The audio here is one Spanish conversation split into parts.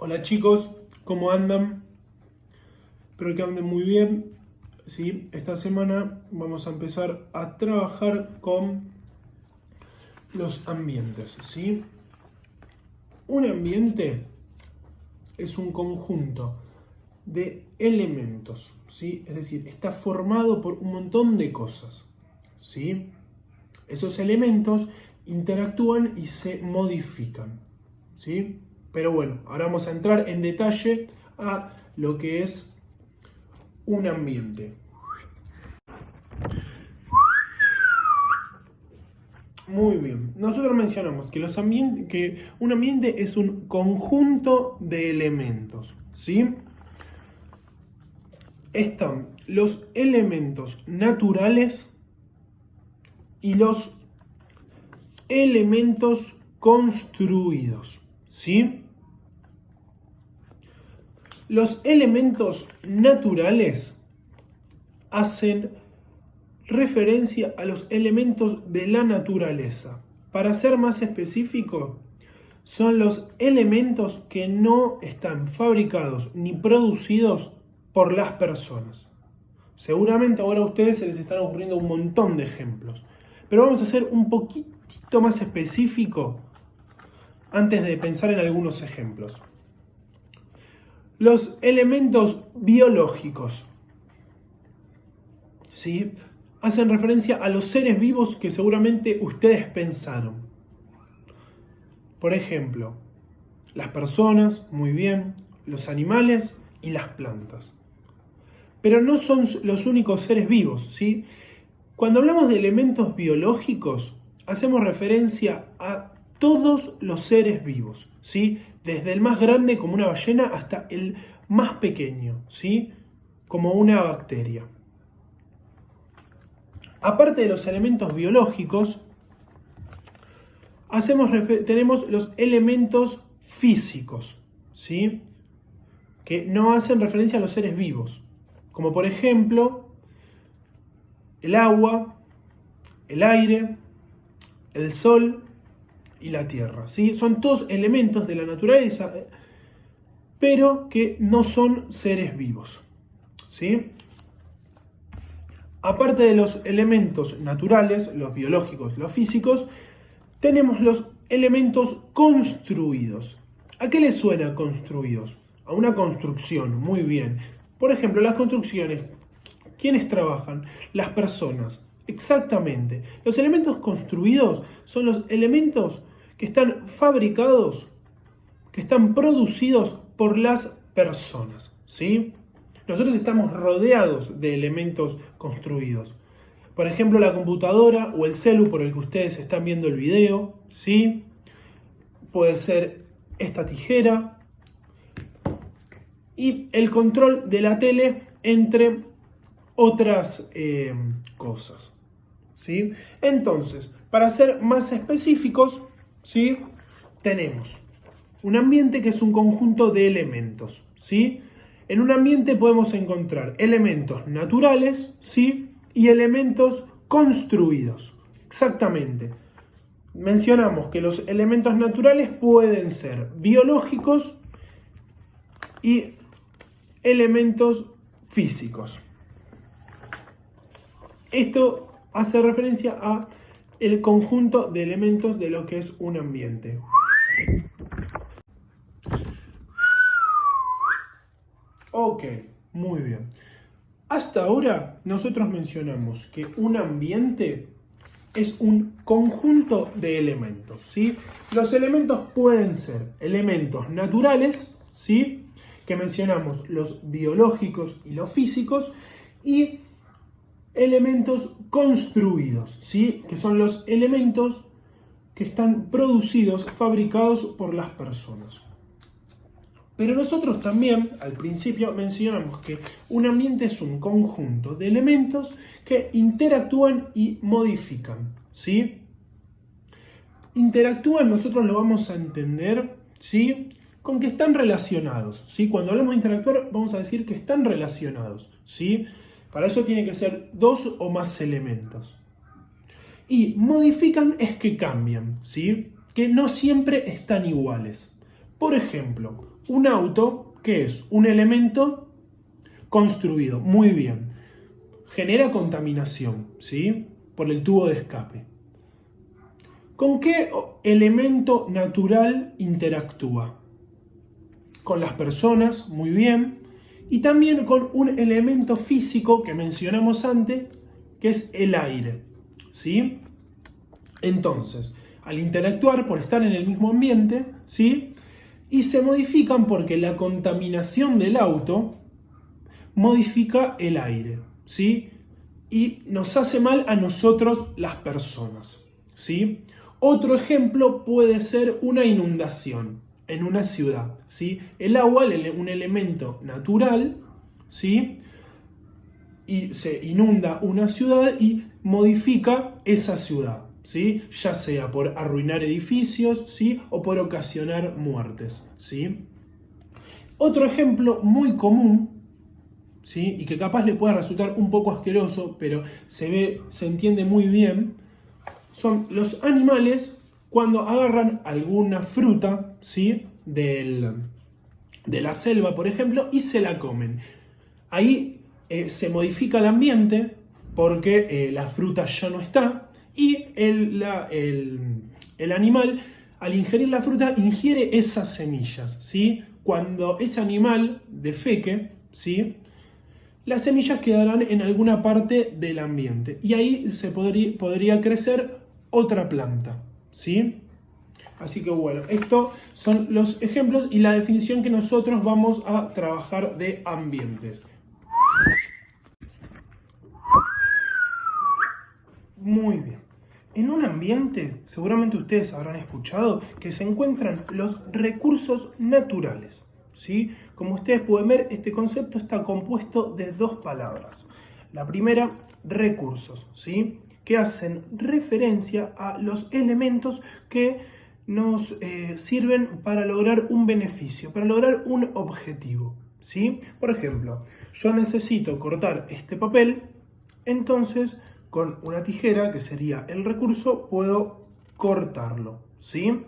Hola chicos, ¿cómo andan? Espero que anden muy bien. Sí, esta semana vamos a empezar a trabajar con los ambientes. ¿Sí? Un ambiente es un conjunto de elementos, ¿sí? Es decir, está formado por un montón de cosas. ¿Sí? Esos elementos interactúan y se modifican. ¿Sí? Pero bueno, ahora vamos a entrar en detalle a lo que es un ambiente. Muy bien. Nosotros mencionamos que, que un ambiente es un conjunto de elementos. ¿Sí? Están los elementos naturales y los elementos construidos. ¿Sí? Los elementos naturales hacen referencia a los elementos de la naturaleza. Para ser más específico, son los elementos que no están fabricados ni producidos por las personas. Seguramente ahora a ustedes se les están ocurriendo un montón de ejemplos, pero vamos a ser un poquitito más específico antes de pensar en algunos ejemplos. Los elementos biológicos, ¿sí?, hacen referencia a los seres vivos que seguramente ustedes pensaron. Por ejemplo, las personas, muy bien, los animales y las plantas. Pero no son los únicos seres vivos, ¿sí? Cuando hablamos de elementos biológicos, hacemos referencia a todos los seres vivos, ¿sí? Desde el más grande como una ballena hasta el más pequeño, ¿sí?, como una bacteria. Aparte de los elementos biológicos, tenemos los elementos físicos, ¿sí?, que no hacen referencia a los seres vivos, como por ejemplo el agua, el aire, el sol y la tierra, ¿sí? Son todos elementos de la naturaleza, pero que no son seres vivos, ¿sí? Aparte de los elementos naturales, los biológicos, los físicos, tenemos los elementos construidos. ¿A qué les suena construidos? A una construcción, muy bien. Por ejemplo, las construcciones, ¿quiénes trabajan? Las personas. Exactamente. Los elementos construidos son los elementos que están fabricados, que están producidos por las personas, ¿sí? Nosotros estamos rodeados de elementos construidos. Por ejemplo, la computadora o el celu por el que ustedes están viendo el video, ¿sí? Puede ser esta tijera y el control de la tele, entre otras cosas, ¿sí? Entonces, para ser más específicos, ¿sí?, tenemos un ambiente que es un conjunto de elementos, ¿sí? En un ambiente podemos encontrar elementos naturales, ¿sí?, y elementos construidos. Exactamente. Mencionamos que los elementos naturales pueden ser biológicos y elementos físicos. Esto hace referencia a el conjunto de elementos de lo que es un ambiente. Ok, muy bien. Hasta ahora nosotros mencionamos que un ambiente es un conjunto de elementos, ¿sí? Los elementos pueden ser elementos naturales, ¿sí?, que mencionamos los biológicos y los físicos, y elementos construidos, ¿sí?, que son los elementos que están producidos, fabricados por las personas. Pero nosotros también, al principio, mencionamos que un ambiente es un conjunto de elementos que interactúan y modifican, ¿sí? Interactúan, nosotros lo vamos a entender, ¿sí?, con que están relacionados, ¿sí? Cuando hablamos de interactuar, vamos a decir que están relacionados, ¿sí? Para eso tiene que ser dos o más elementos. Y modifican es que cambian, ¿sí?, que no siempre están iguales. Por ejemplo, un auto, que es un elemento construido, muy bien, genera contaminación, ¿sí? Por el tubo de escape. ¿Con qué elemento natural interactúa? Con las personas, muy bien, y también con un elemento físico que mencionamos antes, que es el aire, ¿sí? Entonces, al interactuar por estar en el mismo ambiente, ¿sí? Y se modifican porque la contaminación del auto modifica el aire, ¿sí? Y nos hace mal a nosotros las personas, ¿sí? Otro ejemplo puede ser una inundación en una ciudad, ¿sí? El agua, un elemento natural, ¿sí? Y se inunda una ciudad y modifica esa ciudad, ¿sí? Ya sea por arruinar edificios, ¿sí? O por ocasionar muertes, ¿sí? Otro ejemplo muy común, ¿sí? Y que capaz le pueda resultar un poco asqueroso, pero se entiende muy bien, son los animales cuando agarran alguna fruta, ¿sí? De la selva, por ejemplo, y se la comen. Ahí se modifica el ambiente porque la fruta ya no está y el animal, al ingerir la fruta, ingiere esas semillas, ¿sí? Cuando ese animal defeque, ¿sí? Las semillas quedarán en alguna parte del ambiente y ahí se podría crecer otra planta, ¿sí? Así que bueno, estos son los ejemplos y la definición que nosotros vamos a trabajar de ambientes. Muy bien. En un ambiente, seguramente ustedes habrán escuchado que se encuentran los recursos naturales, ¿sí? Como ustedes pueden ver, este concepto está compuesto de dos palabras. La primera, recursos, ¿sí? Que hacen referencia a los elementos que nos sirven para lograr un beneficio, para lograr un objetivo, ¿sí? Por ejemplo, yo necesito cortar este papel, entonces con una tijera, que sería el recurso, puedo cortarlo, ¿sí?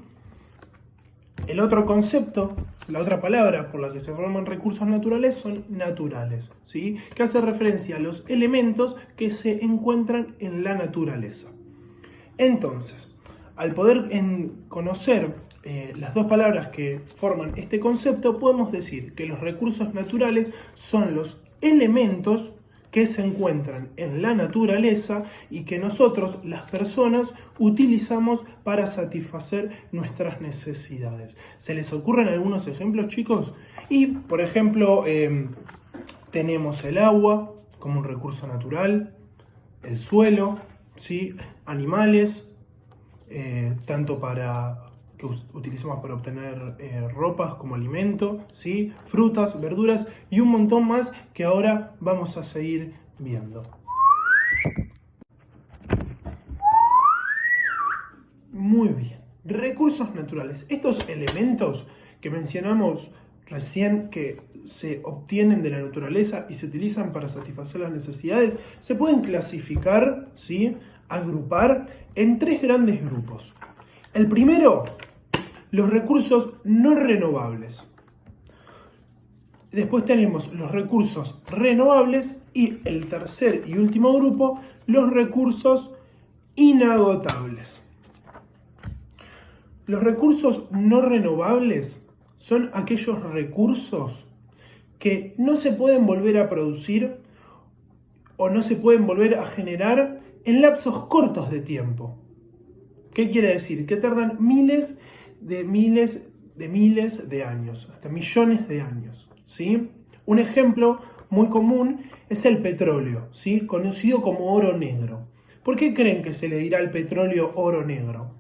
El otro concepto, la otra palabra por la que se forman recursos naturales son naturales, ¿sí? Que hace referencia a los elementos que se encuentran en la naturaleza. Entonces, al poder conocer las dos palabras que forman este concepto, podemos decir que los recursos naturales son los elementos que se encuentran en la naturaleza y que nosotros, las personas, utilizamos para satisfacer nuestras necesidades. ¿Se les ocurren algunos ejemplos, chicos? Y, por ejemplo, tenemos el agua como un recurso natural, el suelo, ¿sí? Animales, tanto que utilizamos para obtener ropas como alimento, ¿sí? Frutas, verduras y un montón más que ahora vamos a seguir viendo. Muy bien, recursos naturales. Estos elementos que mencionamos recién que se obtienen de la naturaleza y se utilizan para satisfacer las necesidades, se pueden clasificar, ¿sí? Agrupar en tres grandes grupos. El primero, los recursos no renovables. Después tenemos los recursos renovables y el tercer y último grupo, los recursos inagotables. Los recursos no renovables son aquellos recursos que no se pueden volver a producir o no se pueden volver a generar en lapsos cortos de tiempo. ¿Qué quiere decir? Que tardan miles de años, hasta millones de años, ¿sí? Un ejemplo muy común es el petróleo, ¿sí? Conocido como oro negro. ¿Por qué creen que se le dirá al petróleo oro negro?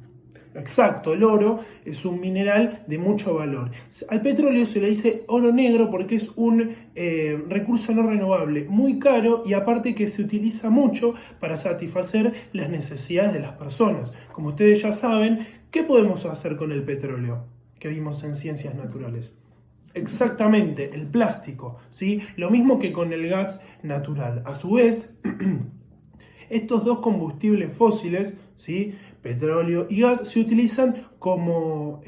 Exacto, el oro es un mineral de mucho valor. Al petróleo se le dice oro negro porque es un recurso no renovable, muy caro y aparte que se utiliza mucho para satisfacer las necesidades de las personas. Como ustedes ya saben, ¿qué podemos hacer con el petróleo que vimos en ciencias naturales? Exactamente, el plástico, ¿sí? Lo mismo que con el gas natural. A su vez, estos dos combustibles fósiles, ¿sí? Petróleo y gas, se utilizan como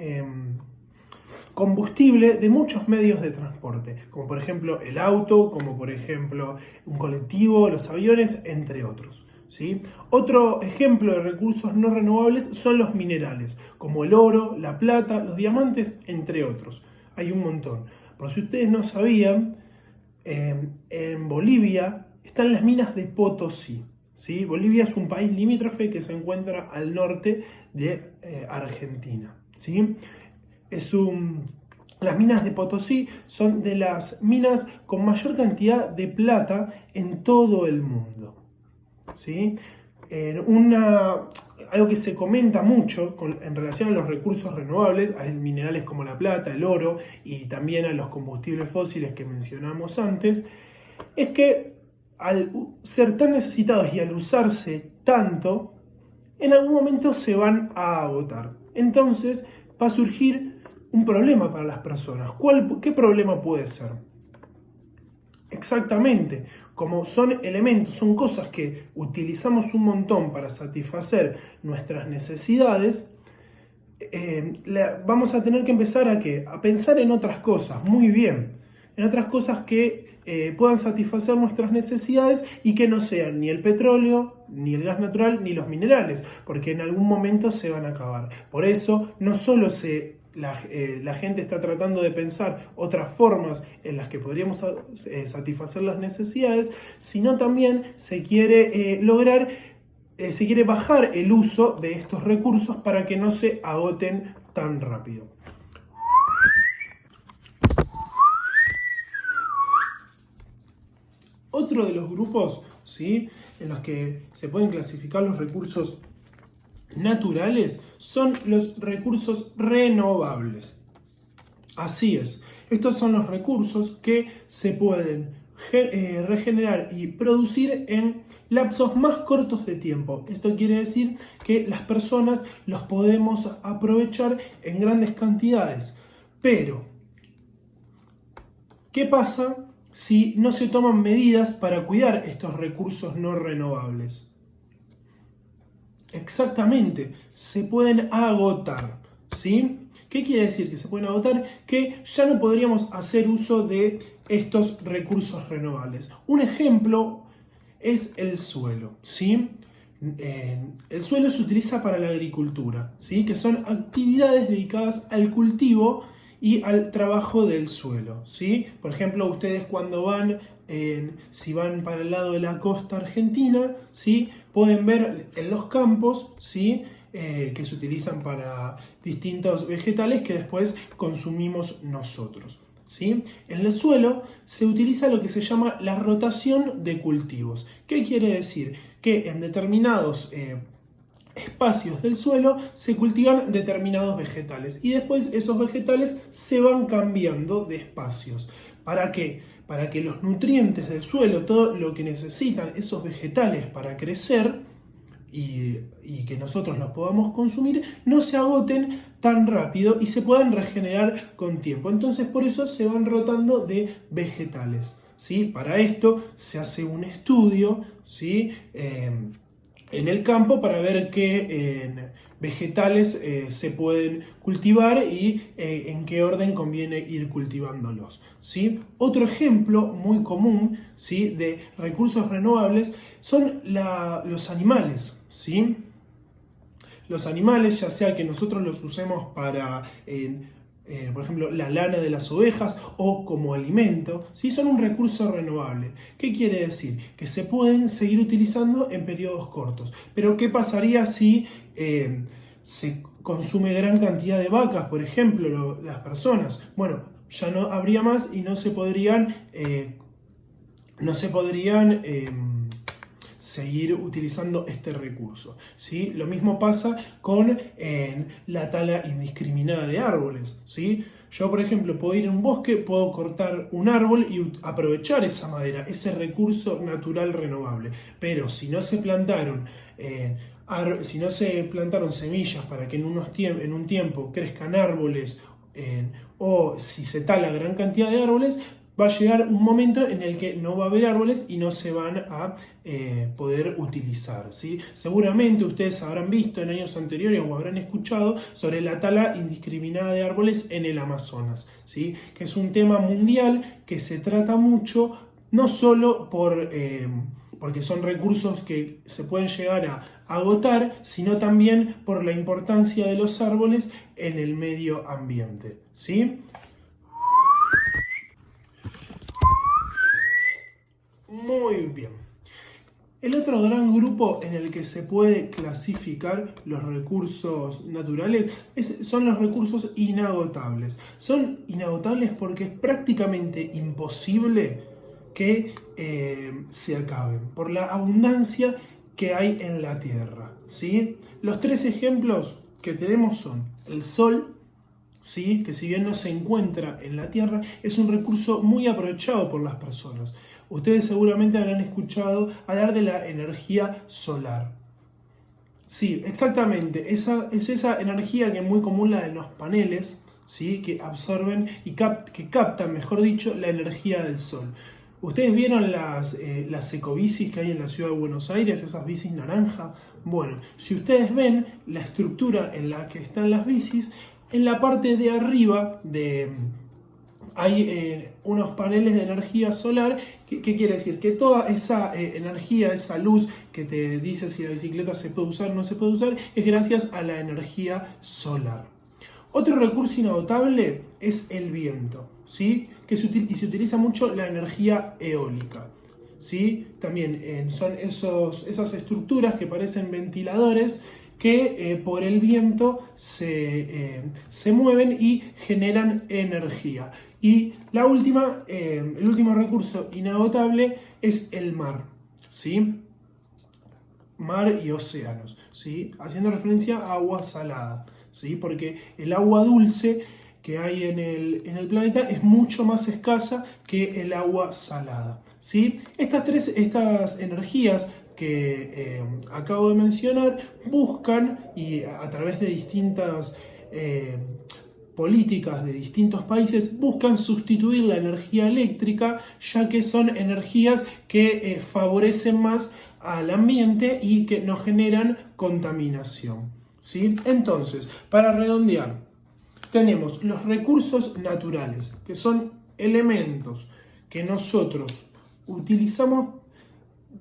combustible de muchos medios de transporte, como por ejemplo el auto, como por ejemplo un colectivo, los aviones, entre otros. ¿Sí? Otro ejemplo de recursos no renovables son los minerales, como el oro, la plata, los diamantes, entre otros. Hay un montón. Por si ustedes no sabían, en Bolivia están las minas de Potosí. ¿Sí? Bolivia es un país limítrofe que se encuentra al norte de Argentina. ¿Sí? Las minas de Potosí son de las minas con mayor cantidad de plata en todo el mundo. ¿Sí? Algo que se comenta mucho en relación a los recursos renovables, a minerales como la plata, el oro y también a los combustibles fósiles que mencionamos antes, es que al ser tan necesitados y al usarse tanto, en algún momento se van a agotar. Entonces va a surgir un problema para las personas. ¿Qué problema puede ser? Exactamente, como son elementos, son cosas que utilizamos un montón para satisfacer nuestras necesidades, vamos a tener que empezar a pensar en otras cosas, muy bien, en otras cosas que puedan satisfacer nuestras necesidades y que no sean ni el petróleo, ni el gas natural, ni los minerales, porque en algún momento se van a acabar. Por eso no solo la gente está tratando de pensar otras formas en las que podríamos satisfacer las necesidades, sino también se quiere se quiere bajar el uso de estos recursos para que no se agoten tan rápido. Otro de los grupos, ¿sí?, en los que se pueden clasificar los recursos naturales son los recursos renovables. Así es, estos son los recursos que se pueden regenerar y producir en lapsos más cortos de tiempo. Esto quiere decir que las personas los podemos aprovechar en grandes cantidades. Pero, ¿qué pasa si no se toman medidas para cuidar estos recursos no renovables? Exactamente, se pueden agotar, ¿sí? ¿Qué quiere decir que se pueden agotar? Que ya no podríamos hacer uso de estos recursos renovables. Un ejemplo es el suelo, ¿sí? El suelo se utiliza para la agricultura, ¿sí?, que son actividades dedicadas al cultivo y al trabajo del suelo, ¿sí? Por ejemplo, ustedes cuando si van para el lado de la costa argentina, ¿sí?, pueden ver en los campos, ¿sí?, que se utilizan para distintos vegetales que después consumimos nosotros, ¿sí? En el suelo se utiliza lo que se llama la rotación de cultivos. ¿Qué quiere decir? Que en determinados espacios del suelo se cultivan determinados vegetales y después esos vegetales se van cambiando de espacios. ¿Para qué? Para que los nutrientes del suelo, todo lo que necesitan esos vegetales para crecer y que nosotros los podamos consumir, no se agoten tan rápido y se puedan regenerar con tiempo. Entonces por eso se van rotando de vegetales, ¿sí? Para esto se hace un estudio, ¿sí?, en el campo para ver qué vegetales se pueden cultivar y en qué orden conviene ir cultivándolos, ¿sí? Otro ejemplo muy común, ¿sí?, de recursos renovables son los animales, ¿sí? Los animales, ya sea que nosotros los usemos para, por ejemplo, la lana de las ovejas o como alimento, ¿sí?, son un recurso renovable. ¿Qué quiere decir? Que se pueden seguir utilizando en periodos cortos. Pero ¿qué pasaría si se consume gran cantidad de vacas, por ejemplo, las personas? Bueno, ya no habría más y no se podrían seguir utilizando este recurso, ¿sí? Lo mismo pasa con la tala indiscriminada de árboles, ¿sí? Yo, por ejemplo, puedo ir a un bosque, puedo cortar un árbol y aprovechar esa madera, ese recurso natural renovable. Pero si no se plantaron semillas para que en un tiempo crezcan árboles, o si se tala gran cantidad de árboles, va a llegar un momento en el que no va a haber árboles y no se van a poder utilizar, ¿sí? Seguramente ustedes habrán visto en años anteriores o habrán escuchado sobre la tala indiscriminada de árboles en el Amazonas, ¿sí? Que es un tema mundial que se trata mucho, no solo porque son recursos que se pueden llegar a agotar, sino también por la importancia de los árboles en el medio ambiente, ¿sí? Muy bien. El otro gran grupo en el que se puede clasificar los recursos naturales son los recursos inagotables. Son inagotables porque es prácticamente imposible que se acaben por la abundancia que hay en la Tierra, ¿sí? Los tres ejemplos que tenemos son el Sol, ¿sí? Que si bien no se encuentra en la Tierra, es un recurso muy aprovechado por las personas. Ustedes seguramente habrán escuchado hablar de la energía solar. Sí, exactamente. Esa es esa energía que es muy común, la de los paneles, ¿sí? Que absorben y que captan, mejor dicho, la energía del sol. ¿Ustedes vieron las ecobicis que hay en la ciudad de Buenos Aires, esas bicis naranja? Bueno, si ustedes ven la estructura en la que están las bicis, en la parte de arriba hay unos paneles de energía solar. ¿Qué quiere decir? Que toda esa energía, esa luz que te dice si la bicicleta se puede usar o no se puede usar, es gracias a la energía solar. Otro recurso inagotable es el viento, ¿sí? Y se utiliza mucho la energía eólica, ¿sí? También son esas estructuras que parecen ventiladores que por el viento se mueven y generan energía. Y el último recurso inagotable es el mar, ¿sí? Mar y océanos, ¿sí? Haciendo referencia a agua salada, ¿sí? Porque el agua dulce que hay en el planeta es mucho más escasa que el agua salada, ¿sí? Estas energías que acabo de mencionar buscan, y a través de distintas políticas de distintos países, buscan sustituir la energía eléctrica, ya que son energías que favorecen más al ambiente y que no generan contaminación, ¿sí? Entonces, para redondear, tenemos los recursos naturales, que son elementos que nosotros utilizamos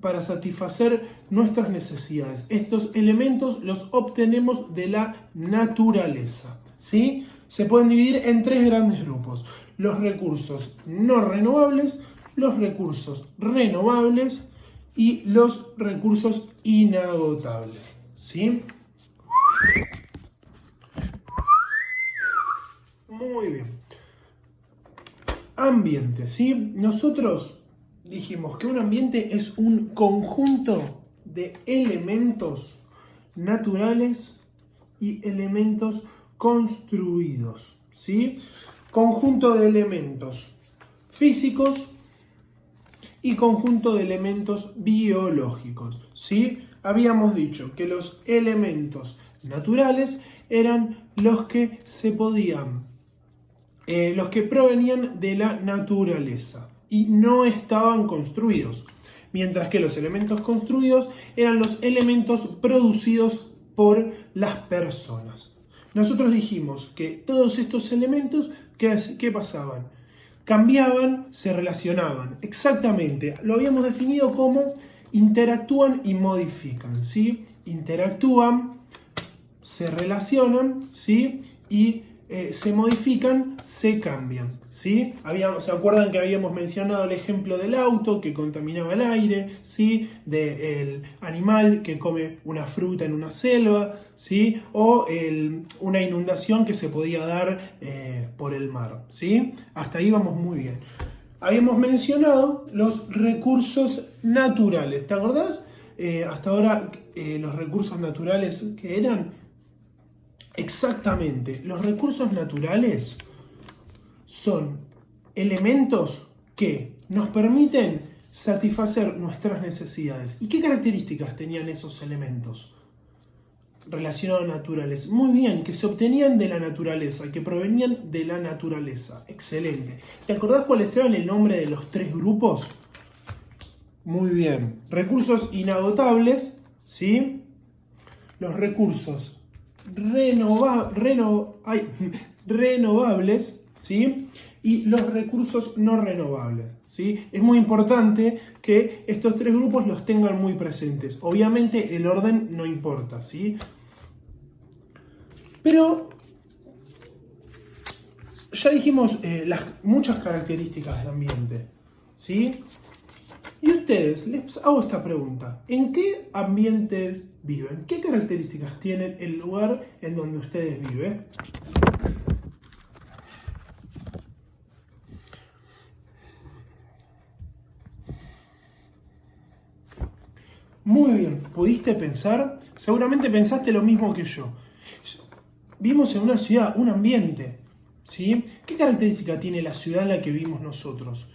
para satisfacer nuestras necesidades. Estos elementos los obtenemos de la naturaleza, ¿sí? Se pueden dividir en tres grandes grupos: los recursos no renovables, los recursos renovables y los recursos inagotables, ¿sí? Muy bien. Ambiente, ¿sí? Nosotros dijimos que un ambiente es un conjunto de elementos naturales y elementos construidos, ¿sí? Conjunto de elementos físicos y conjunto de elementos biológicos, ¿sí? Habíamos dicho que los elementos naturales eran los que los que provenían de la naturaleza y no estaban construidos, mientras que los elementos construidos eran los elementos producidos por las personas. Nosotros dijimos que todos estos elementos, ¿qué pasaban? Cambiaban, se relacionaban. Exactamente, lo habíamos definido como interactúan y modifican, ¿sí? Interactúan, se relacionan, ¿sí? Y se modifican, se cambian, ¿sí? ¿Se acuerdan que habíamos mencionado el ejemplo del auto que contaminaba el aire, ¿sí? Del animal que come una fruta en una selva, ¿sí? O una inundación que se podía dar por el mar, ¿sí? Hasta ahí vamos muy bien. Habíamos mencionado los recursos naturales, ¿te acordás? Hasta ahora los recursos naturales que eran... Exactamente, los recursos naturales son elementos que nos permiten satisfacer nuestras necesidades. ¿Y qué características tenían esos elementos? relacionados a naturales. Muy bien, que se obtenían de la naturaleza, que provenían de la naturaleza. Excelente. ¿Te acordás cuáles eran el nombre de los 3 grupos? Muy bien. Recursos inagotables, ¿sí? Los recursos renovables, ¿sí? Y los recursos no renovables, ¿sí? Es muy importante que estos 3 grupos los tengan muy presentes. Obviamente el orden no importa, ¿sí? Pero ya dijimos muchas características de ambiente, ¿sí? Y ustedes, les hago esta pregunta. ¿En qué ambientes viven? ¿Qué características tiene el lugar en donde ustedes viven? Muy bien, ¿pudiste pensar? Seguramente pensaste lo mismo que yo. Vivimos en una ciudad, un ambiente, ¿sí? ¿Qué característica tiene la ciudad en la que vivimos nosotros?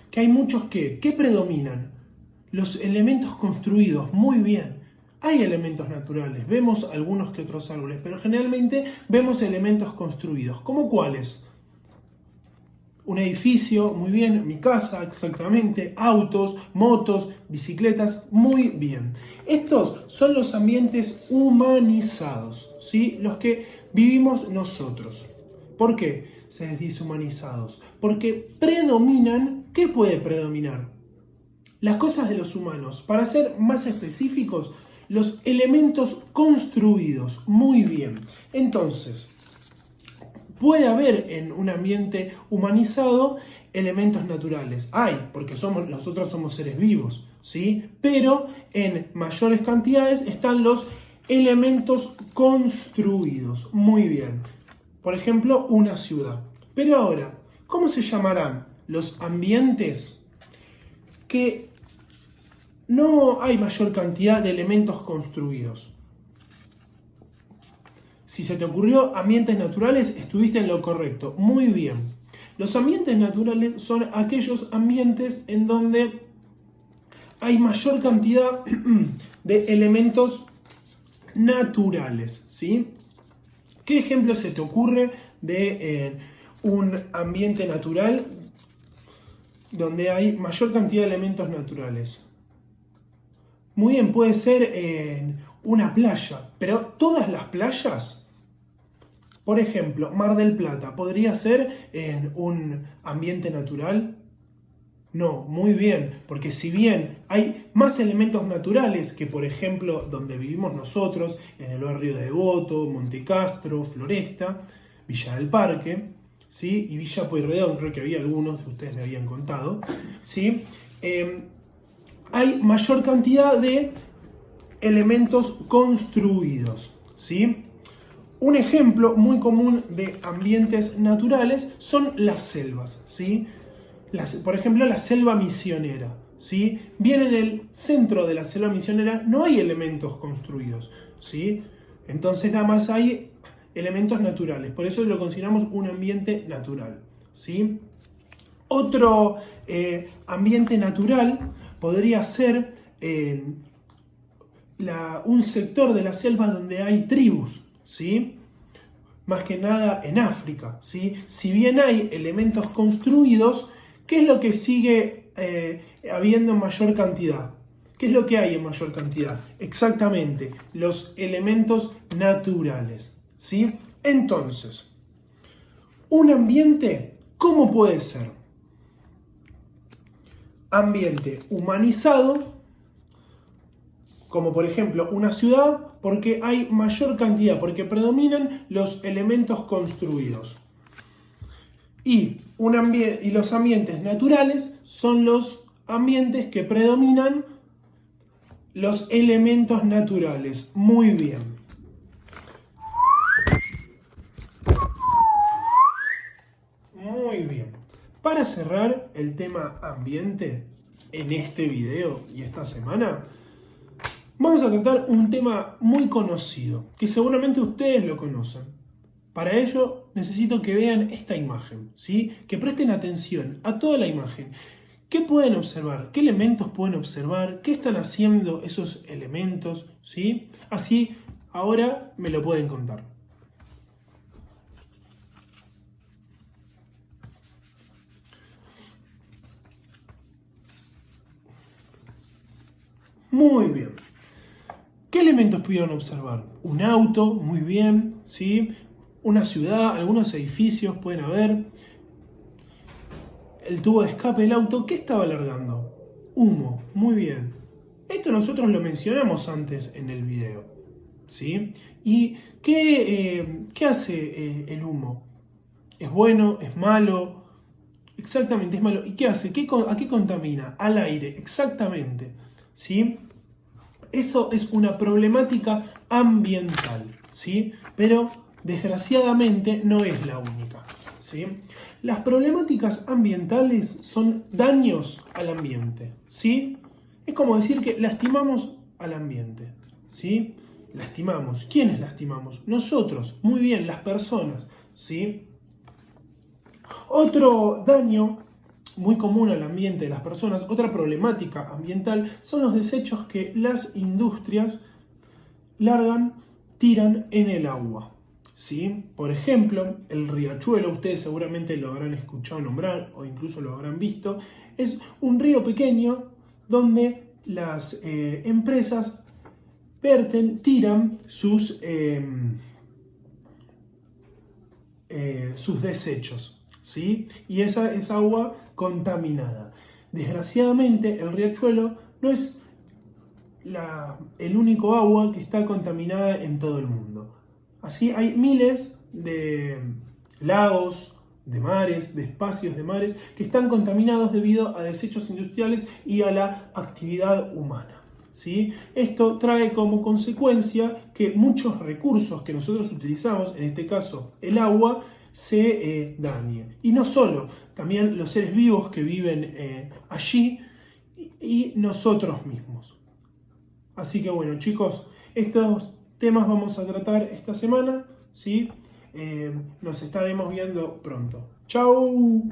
Que hay muchos ¿qué predominan? Los elementos construidos, muy bien. Hay elementos naturales, vemos algunos que otros árboles, pero generalmente vemos elementos construidos. ¿Cómo cuáles? Un edificio, muy bien, mi casa, exactamente, autos, motos, bicicletas, muy bien. Estos son los ambientes humanizados, ¿sí? Los que vivimos nosotros. ¿Por qué se les dice humanizados? Porque predominan, ¿qué puede predominar? Las cosas de los humanos. Para ser más específicos, los elementos construidos, muy bien. Entonces, puede haber en un ambiente humanizado elementos naturales. Hay, porque nosotros somos seres vivos, ¿sí? Pero en mayores cantidades están los elementos construidos. Muy bien. Por ejemplo, una ciudad. Pero ahora, ¿cómo se llamarán los ambientes que no hay mayor cantidad de elementos construidos? Si se te ocurrió ambientes naturales, estuviste en lo correcto. Muy bien. Los ambientes naturales son aquellos ambientes en donde hay mayor cantidad de elementos naturales, ¿sí? ¿Qué ejemplo se te ocurre de un ambiente natural donde hay mayor cantidad de elementos naturales? Muy bien, puede ser en una playa, pero todas las playas. Por ejemplo, Mar del Plata, ¿podría ser en un ambiente natural? No, muy bien, porque si bien hay más elementos naturales que, por ejemplo, donde vivimos nosotros, en el barrio de Devoto, Monte Castro, Floresta, Villa del Parque, ¿sí? Y Villa Pueyrredón, creo que había algunos que ustedes me habían contado, ¿sí? Hay mayor cantidad de elementos construidos, ¿sí? Un ejemplo muy común de ambientes naturales son las selvas, ¿sí? Por ejemplo, la selva misionera, ¿sí? Bien en el centro de la selva misionera no hay elementos construidos, ¿sí? Entonces nada más hay elementos naturales, por eso lo consideramos un ambiente natural, ¿sí? Otro ambiente natural podría ser un sector de la selva donde hay tribus, ¿sí? Más que nada en África, ¿sí? Si bien hay elementos construidos, ¿qué es lo que sigue habiendo en mayor cantidad? ¿Qué es lo que hay en mayor cantidad? Exactamente, los elementos naturales, ¿sí? Entonces, un ambiente, ¿cómo puede ser? Ambiente humanizado, como por ejemplo una ciudad, porque hay mayor cantidad, porque predominan los elementos construidos. Y los ambientes naturales son los ambientes que predominan los elementos naturales. Muy bien. Muy bien. Para cerrar el tema ambiente en este video y esta semana, vamos a tratar un tema muy conocido, que seguramente ustedes lo conocen. Para ello necesito que vean esta imagen, ¿sí? Que presten atención a toda la imagen. ¿Qué pueden observar? ¿Qué elementos pueden observar? ¿Qué están haciendo esos elementos? ¿Sí? Así Ahora me lo pueden contar. Muy bien. ¿Qué elementos pudieron observar? Un auto, muy bien, ¿sí? Una ciudad, algunos edificios pueden haber. El tubo de escape del auto, ¿qué estaba largando? Humo, muy bien. Esto nosotros lo mencionamos antes en el video, ¿sí? ¿Y qué hace el humo? ¿Es bueno? ¿Es malo? Exactamente, es malo. ¿Y qué hace? ¿A qué contamina? Al aire, exactamente, ¿sí? Eso es una problemática ambiental, ¿sí? Pero desgraciadamente no es la única, ¿sí? Las problemáticas ambientales son daños al ambiente, ¿sí? Es como decir que lastimamos al ambiente, ¿sí? Lastimamos. ¿Quiénes lastimamos? Nosotros, muy bien, las personas, ¿sí? Otro daño muy común al ambiente de las personas, otra problemática ambiental, son los desechos que las industrias tiran en el agua, ¿sí? Por ejemplo, el riachuelo, ustedes seguramente lo habrán escuchado nombrar o incluso lo habrán visto, es un río pequeño donde las empresas tiran sus desechos, ¿sí? Y esa es agua contaminada. Desgraciadamente, el riachuelo no es el único agua que está contaminada en todo el mundo. Así hay miles de lagos, de mares, de espacios de mares que están contaminados debido a desechos industriales y a la actividad humana, ¿sí? Esto trae como consecuencia que muchos recursos que nosotros utilizamos, en este caso el agua, se dañe. Y no solo, también los seres vivos que viven allí y nosotros mismos. Así que bueno, chicos, estos temas vamos a tratar esta semana, ¿sí? Nos estaremos viendo pronto. ¡Chau!